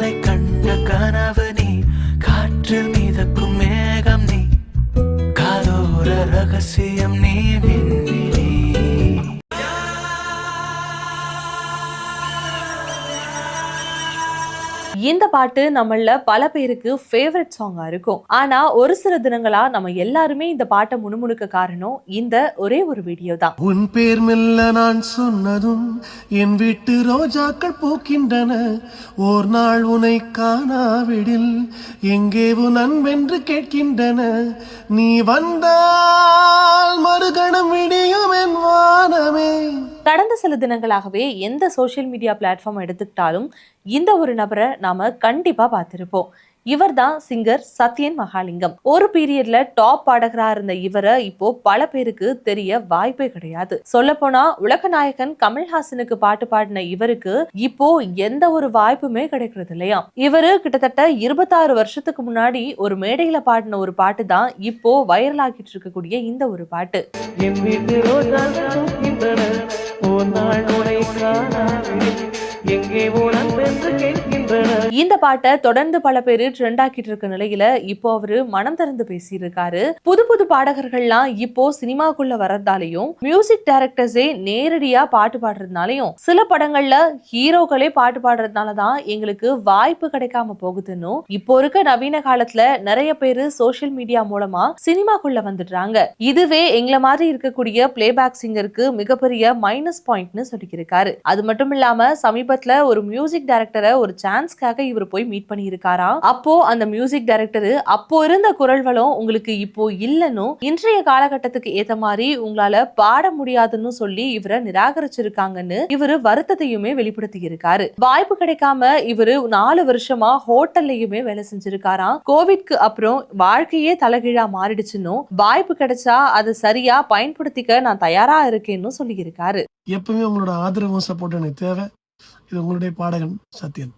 காலை கண்ட கனவு நீ, காற்றில் மிதக்கும் மேகம் நீ, காதோர ரகசியம் நீ, விண்ணிலே. இந்த பாட்டு நம்மள பல பேருக்கு ஃபேவரட் சாங்கா இருக்கும். ஆனா ஒரு சில தினங்களா நம்ம எல்லாருமே இந்த பாட்டை முணுமுணுக்க காரணம் இந்த ஒரே ஒரு வீடியோ தான். உன் பேர் மெல்ல நான் சொன்னதும் என் வீட்டு ரோஜாக்கள் பூக்கின்றன. ஓர் நாள் உனை காணாவிடில் எங்கே உன் அன்பென்று கேட்கின்றன. நீ வந்தால் மறுகணம் விடியும் என் வானமே. கடந்த சில தினங்களாகவே எந்த சோசியல் மீடியா பிளாட்ஃபார்ம் எடுத்துக்கிட்டாலும் இந்த ஒரு நபரை நாம கண்டிப்பா பார்த்திருப்போம். இவர் தான் சிங்கர் சத்யன் மகாலிங்கம். ஒரு பீரியட்ல டாப் பாடகரா இருந்த இவரை இப்போ பல பேருக்கு தெரிய வாய்ப்பே கிடையாது. சொல்ல போனா உலக நாயகன் கமல்ஹாசனுக்கு பாட்டு பாடின இவருக்கு இப்போ எந்த ஒரு வாய்ப்புமே கிடைக்கிறது இல்லையா. இவரு கிட்டத்தட்ட 26 வருஷத்துக்கு முன்னாடி ஒரு மேடையில பாடின ஒரு பாட்டு தான் இப்போ வைரல் ஆகிட்டு இருக்கக்கூடிய இந்த ஒரு பாட்டு. இந்த பாட்டை தொடர்ந்து பல பேரு ட்ரெண்ட் ஆக்கிட்டு இருக்க நிலையில இப்போ அவரு மனம் திறந்து பேசியிருக்காரு. புது புது பாடகர்கள்லாம் இப்போ சினிமாக்குள்ள வர்றதாலையும் மியூசிக் டைரக்டர்ஸே நேரடியா பாட்டு பாடுறதுனாலையும் சில படங்கள்ல ஹீரோக்களே பாட்டு பாடுறதுனாலதான் எங்களுக்கு வாய்ப்பு கிடைக்காம போகுதுன்னு இப்போ இருக்க நவீன காலத்துல நிறைய பேரு சோசியல் மீடியா மூலமா சினிமாக்குள்ள வந்துடுறாங்க. இதுவே எங்களை மாதிரி இருக்கக்கூடிய பிளேபேக் சிங்கருக்கு மிகப்பெரிய மைனஸ் பாயிண்ட்னு சொல்லியிருக்காரு. அது மட்டும் இல்லாம சமீபத்துல ஒரு மியூசிக் டைரக்டரை ஒரு சான்ஸ்க்காக இவர் போய் மீட் பண்ணி இருக்காராம். அப்போ அந்த மியூசிக் டைரக்டர் அப்போ இருந்த குரல் வளம் உங்களுக்கு இப்போ இல்லன்னு, இன்றைய காலகட்டத்துக்கு ஏத்த மாதிரி உங்களால பாட முடியாதுன்னு சொல்லி இவரை நிராகரிச்சிருக்காங்கன்னு இவரு வருத்தத்தையுமே வெளிப்படுத்தி இருக்காரு. வாய்ப்பு கிடைக்காம இவரு 4 வருஷமா ஹோட்டல்லையுமே வேலை செஞ்சிருக்காராம். கோவிட்க்கு அப்புறம் வாழ்க்கையே தலைகீழா மாறிடுச்சுன்னு, வாய்ப்பு கிடைச்சா அதை சரியா பயன்படுத்திக்க நான் தயாரா இருக்கேன்னு சொல்லி இருக்காரு. எப்பவுமே உங்களோட ஆதரவும் சப்போர்ட் எனக்கு தேவை. இது உங்களுடைய பாடகன் சத்யன்.